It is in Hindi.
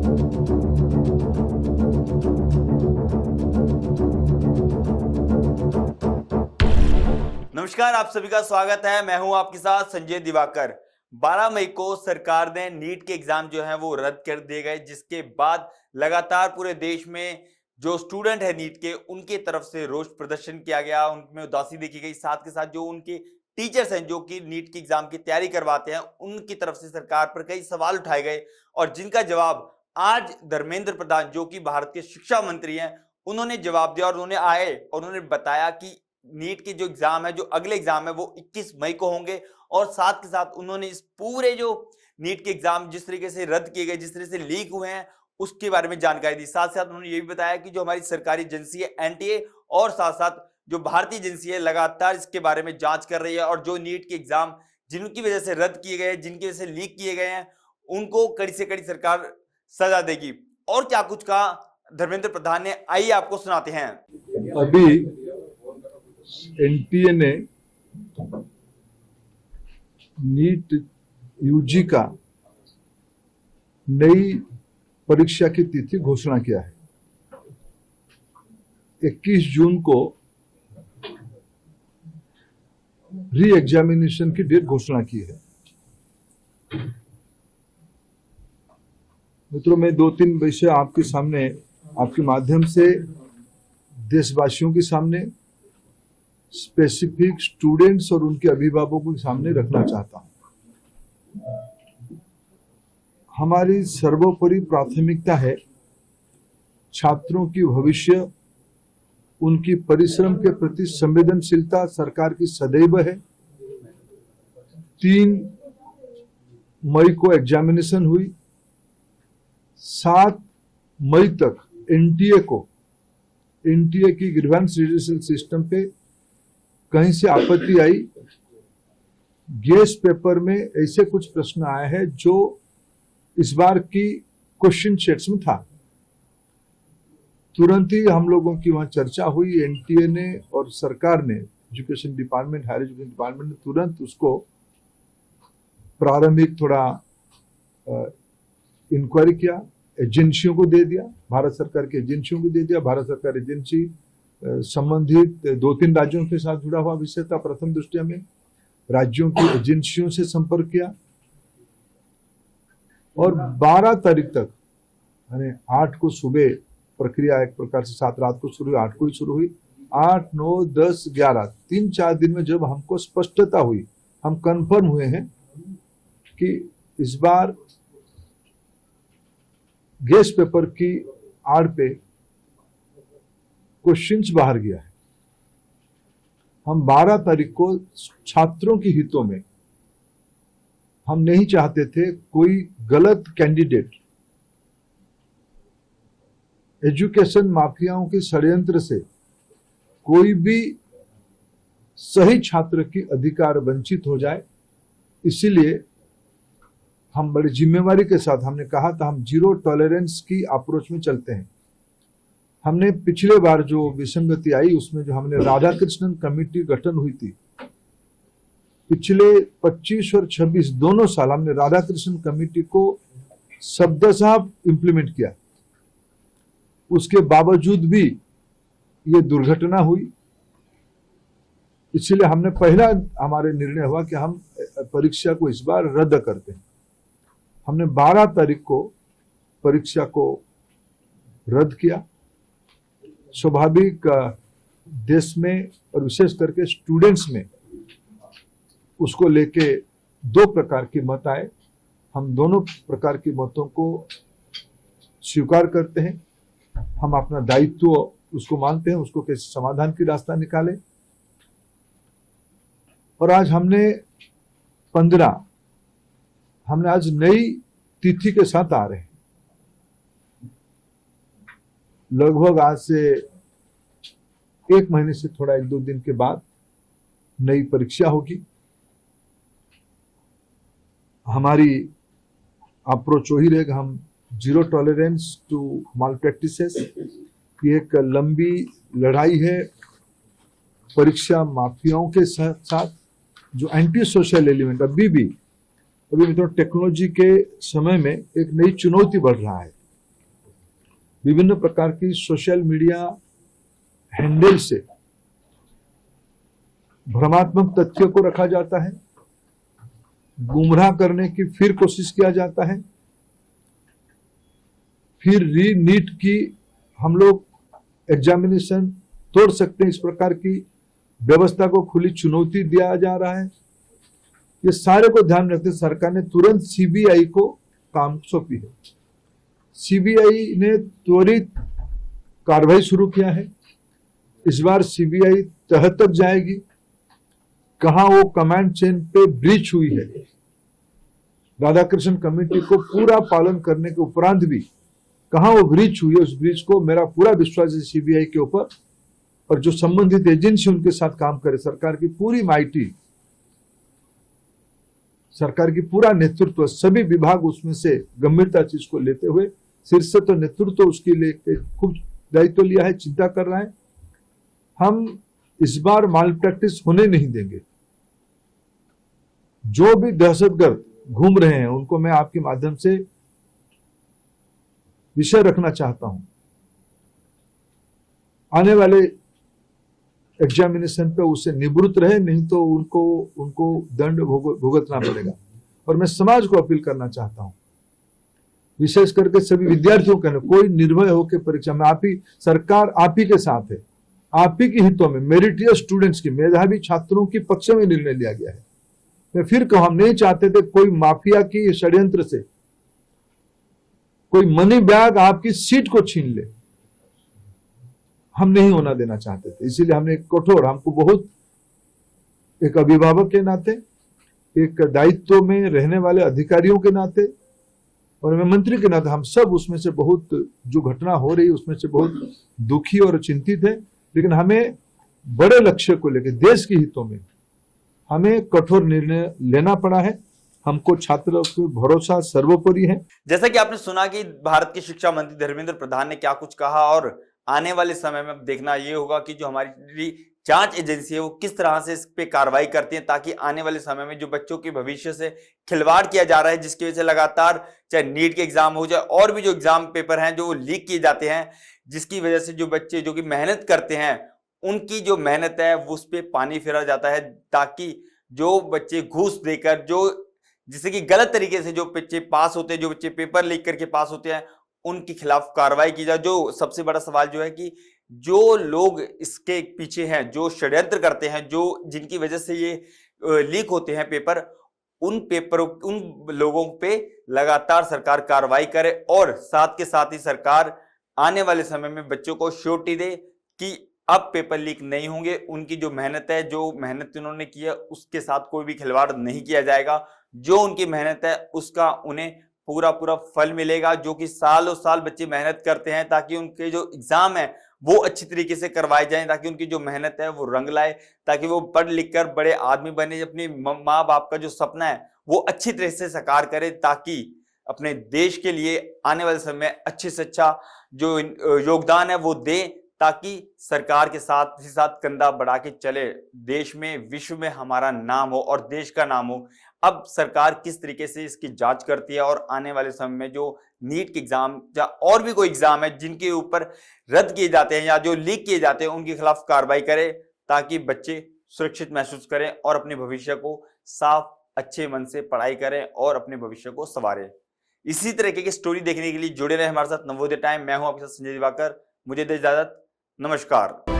नमस्कार, आप सभी का स्वागत है। मैं हूं आपके साथ संजय दिवाकर। 12 मई को सरकार ने नीट के एग्जाम जो है वो रद्द कर दिए गए, जिसके बाद लगातार पूरे देश में जो स्टूडेंट है नीट के, उनके तरफ से रोष प्रदर्शन किया गया, उनमें उदासी देखी गई। साथ के साथ जो उनके टीचर्स हैं जो कि नीट की एग्जाम की तैयारी करवाते हैं, उनकी तरफ से सरकार पर कई सवाल उठाए गए और जिनका जवाब आज धर्मेंद्र प्रधान, जो कि भारत के शिक्षा मंत्री हैं, उन्होंने जवाब दिया और उन्होंने आए और उन्होंने बताया कि नीट के जो एग्जाम है, जो अगले एग्जाम है, वो 21 मई को होंगे। और साथ के साथ उन्होंने इस पूरे जो नीट के एग्जाम जिस तरीके से रद्द किए गए, जिस तरह से लीक हुए हैं, उसके बारे में जानकारी दी। साथ साथ उन्होंने ये भी बताया कि जो हमारी सरकारी एजेंसी है एनटीए और साथ साथ जो भारतीय एजेंसी है, लगातार इसके बारे में जांच कर रही है और जो नीट के एग्जाम जिनकी वजह से रद्द किए गए, जिनकी वजह से लीक किए गए हैं, उनको कड़ी से कड़ी सरकार सजा देगी। और क्या कुछ कहा धर्मेंद्र प्रधान ने, आइए आपको सुनाते हैं। अभी एनटीए ने नीट यूजी का नई परीक्षा की तिथि घोषणा किया है। 21 जून को री एग्जामिनेशन की डेट घोषणा की है। मित्रों, मैं 2-3 विषय आपके सामने, आपके माध्यम से देशवासियों के सामने, स्पेसिफिक स्टूडेंट्स और उनके अभिभावकों के सामने रखना चाहता हूं। हमारी सर्वोपरि प्राथमिकता है छात्रों की भविष्य, उनकी परिश्रम के प्रति संवेदनशीलता सरकार की सदैव है। 3 मई को एग्जामिनेशन हुई। 7 मई तक एनटीए की ग्रीवेंस रिड्यूसल सिस्टम पे कहीं से आपत्ति आई। गेस्ट पेपर में ऐसे कुछ प्रश्न आए हैं जो इस बार की क्वेश्चन सेट्स में था। तुरंत ही हम लोगों की वहां चर्चा हुई। एनटीए ने और सरकार ने, education department, higher education department ने तुरंत उसको प्रारंभिक थोड़ा इंक्वायरी किया, एजेंसियों को दे दिया, भारत सरकार की एजेंसियों को दे दिया। भारत सरकार एजेंसी संबंधित 2-3 राज्यों के साथ जुड़ा हुआ विषय था। प्रथम दृष्टया में राज्यों की एजेंसियों से संपर्क किया और 12 तारीख तक, यानी 8 को सुबह प्रक्रिया एक प्रकार से 7 रात को शुरू हुई, 8 को ही शुरू हुई। 8, 9, 10, 11 3-4 दिन में जब हमको स्पष्टता हुई, हम कंफर्म हुए हैं कि इस बार गेस्ट पेपर की आड़ पे क्वेश्चंस बाहर गया है। हम 12 तारीख को छात्रों के हितों में, हम नहीं चाहते थे कोई गलत कैंडिडेट एजुकेशन माफियाओं के षड्यंत्र से कोई भी सही छात्र की अधिकार वंचित हो जाए। इसीलिए हम बड़ी जिम्मेवारी के साथ, हमने कहा था हम जीरो टॉलरेंस की अप्रोच में चलते हैं। हमने पिछले बार जो विसंगति आई उसमें जो हमने राधाकृष्णन कमेटी गठन हुई थी, पिछले 25 और 26 दोनों साल हमने राधाकृष्णन कमेटी को शब्दशः इंप्लीमेंट किया। उसके बावजूद भी ये दुर्घटना हुई। इसलिए हमने पहला हमारे निर्णय हुआ कि हम परीक्षा को इस बार रद्द करते हैं। हमने 12 तारीख को परीक्षा को रद्द किया। स्वाभाविक देश में और विशेष करके स्टूडेंट्स में उसको लेके 2 प्रकार के मत आए। हम दोनों प्रकार के मतों को स्वीकार करते हैं। हम अपना दायित्व उसको मानते हैं, उसको कैसे समाधान की रास्ता निकाले। और आज हमने 15, हमने आज नई तिथि के साथ आ रहे हैं। लगभग आज से 1 महीने से थोड़ा 1-2 दिन के बाद नई परीक्षा होगी। हमारी अप्रोच वही रहेगा, हम zero tolerance to malpractices. ये एक लंबी लड़ाई है परीक्षा माफियाओं के साथ जो एंटी सोशल एलिमेंट अभी मित्रों टेक्नोलॉजी के समय में एक नई चुनौती बढ़ रहा है। विभिन्न प्रकार की सोशल मीडिया हैंडल से भ्रमात्मक तथ्य को रखा जाता है, गुमराह करने की फिर कोशिश किया जाता है, फिर री नीट की हम लोग एग्जामिनेशन तोड़ सकते हैं, इस प्रकार की व्यवस्था को खुली चुनौती दिया जा रहा है। ये सारे को ध्यान रखते सरकार ने तुरंत सीबीआई को काम सौंपी है। सीबीआई ने त्वरित कार्रवाई शुरू किया है। इस बार सीबीआई तह तक जाएगी, कहां वो कमांड चेन पे ब्रीच हुई है, राधाकृष्ण कमेटी को पूरा पालन करने के उपरांत भी कहां वो ब्रीच हुई है, उस ब्रीच को मेरा पूरा विश्वास है सीबीआई के ऊपर। और जो संबंधित एजेंसी उनके साथ काम करे, सरकार की पूरी माइटी, सरकार की पूरा नेतृत्व, सभी विभाग उसमें से गंभीरता चीज को लेते हुए शीर्ष तो नेतृत्व उसके लिए खूब दायित्व लिया है, चिंता कर रहा है। हम इस बार माल प्रैक्टिस होने नहीं देंगे। जो भी दहशतगर्द घूम रहे हैं उनको मैं आपके माध्यम से विषय रखना चाहता हूं, आने वाले एग्जामिनेशन पे उससे निवृत्त रहे, नहीं तो उनको दंड भुगतना पड़ेगा। और मैं समाज को अपील करना चाहता हूं, विशेष करके सभी विद्यार्थियों का, कोई निर्भय होकर परीक्षा में, सरकार आप ही के साथ है, आप ही के हितों में मेरिटियस स्टूडेंट्स की, मेधावी छात्रों की पक्ष में निर्णय लिया गया है। मैं फिर कहूं, हम नहीं चाहते थे कोई माफिया की षड्यंत्र से कोई मनी बैग आपकी सीट को छीन ले, हम नहीं होना देना चाहते थे। इसीलिए हमने कठोर, हमको बहुत एक अभिभावक के नाते, एक दायित्व में रहने वाले अधिकारियों के नाते और मैं मंत्री के नाते, हम सब उसमें से बहुत, जो घटना हो रही उसमें से बहुत दुखी और चिंतित है। लेकिन हमें बड़े लक्ष्य को लेकर, देश के हितों में हमें कठोर निर्णय लेना पड़ा है। हमको छात्रों को भरोसा सर्वोपरि है। जैसा कि आपने सुना कि भारत के शिक्षा मंत्री धर्मेंद्र प्रधान ने क्या कुछ कहा, और आने वाले समय में देखना ये होगा कि जो हमारी जांच एजेंसी है वो किस तरह से इस पे कार्रवाई करती है, ताकि आने वाले समय में जो बच्चों के भविष्य से खिलवाड़ किया जा रहा है, जिसकी वजह से लगातार चाहे नीट के एग्जाम हो जाए और भी जो एग्जाम पेपर हैं जो लीक किए जाते हैं, जिसकी वजह से जो बच्चे जो कि मेहनत करते हैं उनकी जो मेहनत है वो उस पर पानी फेरा जाता है, ताकि जो बच्चे घूस देकर, जो जिससे कि गलत तरीके से जो बच्चे पास होते हैं, जो बच्चे पेपर लीक करके पास होते हैं, उनके खिलाफ कार्रवाई की जाए। जो सबसे बड़ा सवाल जो है कि जो लोग इसके पीछे हैं, जो षड्यंत्र करते हैं, जो जिनकी वजह से ये लीक होते हैं पेपर, उन लोगों पे लगातार सरकार कार्रवाई करे और साथ के साथ ही सरकार आने वाले समय में बच्चों को श्योरिटी दे कि अब पेपर लीक नहीं होंगे। उनकी जो मेहनत है, जो मेहनत उन्होंने की है, उसके साथ कोई भी खिलवाड़ नहीं किया जाएगा। जो उनकी मेहनत है उसका उन्हें पूरा फल मिलेगा, जो कि सालों साल बच्चे मेहनत करते हैं ताकि उनके जो एग्जाम है वो अच्छी तरीके से करवाए जाएं, ताकि उनकी जो मेहनत है वो रंग लाए, ताकि वो पढ़ लिख कर बड़े आदमी बने, अपने माँ बाप का जो सपना है वो अच्छी तरह से साकार करे, ताकि अपने देश के लिए आने वाले समय में अच्छे से अच्छा जो योगदान है वो दे, ताकि सरकार के साथ ही साथ कंधा बढ़ा के चले, देश में, विश्व में हमारा नाम हो और देश का नाम हो। अब सरकार किस तरीके से इसकी जांच करती है और आने वाले समय में जो नीट के एग्जाम या और भी कोई एग्जाम है जिनके ऊपर रद्द किए जाते हैं या जो लीक किए जाते हैं, उनके खिलाफ कार्रवाई करे, ताकि बच्चे सुरक्षित महसूस करें और अपने भविष्य को साफ अच्छे मन से पढ़ाई करें और अपने भविष्य को संवारें। इसी तरीके की स्टोरी देखने के लिए जुड़े रहे हमारे साथ नवोदय टाइम। मैं हूं आपके साथ संजय दिवाकर, मुझे दे इजाजत, नमस्कार।